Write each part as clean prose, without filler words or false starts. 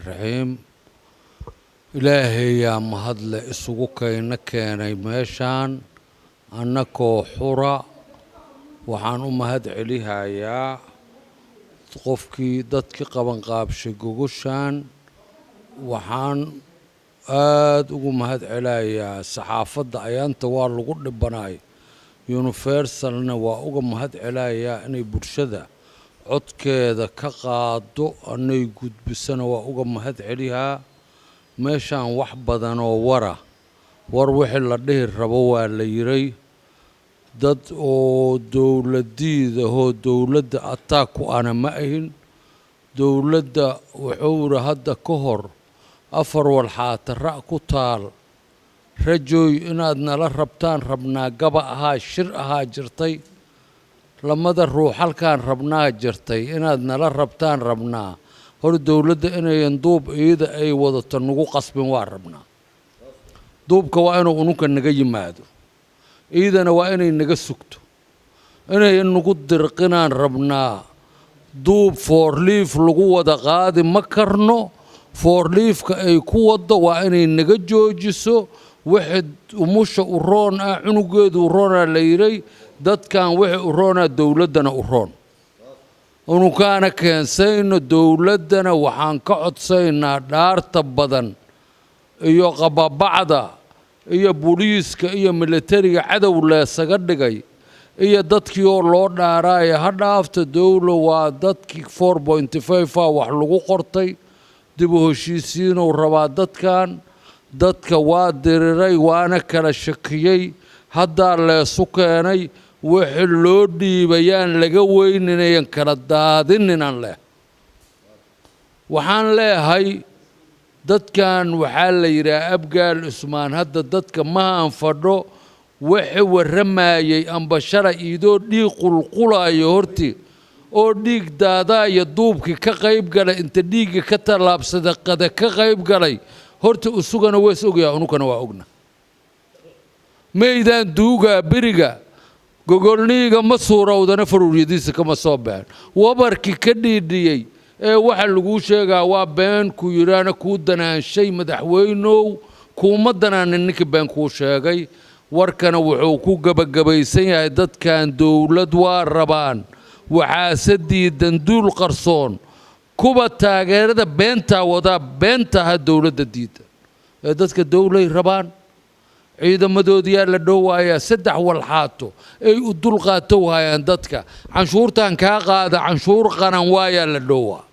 الرحيم إلهي يا مهدل إسوكينا كيني ميشان أنكو حرا وحان أمهد عليها يا قفكي دادكي قبان قابشي قوشان وحان أمهد عليها صحافة أيان توال لغد بناي يونيفرسالنا وأمهد عليها أني برشدة codkeeda ka qaado anay gudbisana waa uga mahad celiyaa meeshaan wax badan oo war wixii la dhihi rabo waa la yiray dad oo dawladdiida oo dawladda ataaku ana ma ahin dawladda wuxuu hadda ka hor afar walxaata ra' ku taal rajooy inaad nala rabtaan rabnaa gaba ahaa shir ahaa jirtay lamada ruux halkaan rabnaa jirtay inaad nala rabtaan rabnaa hor dawladda inayan duub iyada ay wadato nagu qasbin waa rabnaa duubka waa inuu ununka naga yimaado iyadana waa inay naga sugto inay nagu dirqinaan rabnaa duub foorliif lagu wada qaadi ma karno foorliifka ay ku wado waa inay naga joojiso wixii umusha u roon ah cunugeedu u roonaa la yiray dadkan wixii u roonaa dawladdana u roon unukaana keensayno dawladdana waxaan ka codsaynaa dhaarta badan iyo qababacda iyo booliiska iyo militariga cadow leesaga dhigay iyo dadkii oo loo dhaaraaya ha dhaafta dawlo waa dadkii 4.5 wax lagu qortay dib u heshiisiinuu rabaa dadka waa diriray waana kala shakiyey haddaa leesu keenay wixii loo dhiibayaan laga weyninayan kala daadininan leh waxaan leeyahay dadkan waxaa la yidhaha abgaal cusmaan hadda dadka ma anfadho wixii warramayay amba shalay idoo dhiig qulqulayo hortii oo dhiig daadaaya duubkii ka qayb galay inta dhiigga ka tallaabsada qada ka qayb galay horta usugana wees ogyaa unukana waa ogna maydaan duugaa beriga gogolniiga ma suurowdana faruuryadiisa kama soo baxeen wabarkii ka dhiidhiyey ee waxa lagu sheegaa waa been ku yiraana kuu danaanshay madaxweynow kuuma danaanin ninkii been kuu sheegay warkana wuxuu ku gabagabaysan yahay dadkan dawlad waa rabaan waxaase diidan duul qarsoon kuba taageerada beentaa wadaa beentaha dawladda diidan ee dadka dawlay rabaan ciidamadoodiyaa la dhowaayaa 3 walxaato ay u dulqaato waayaan dadka canshuurtan kaa qaada canshuur qaran waayaa la dhowaa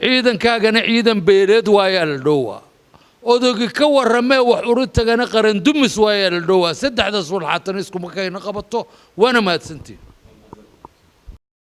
ciidankaagana ciidan beeleed waayaa la dhowaa odogi ka warramee wax uritagana qaran dumis waayaa la dhowaa 3daas walxaatan iskuma kayna qabato waana mahadsantiin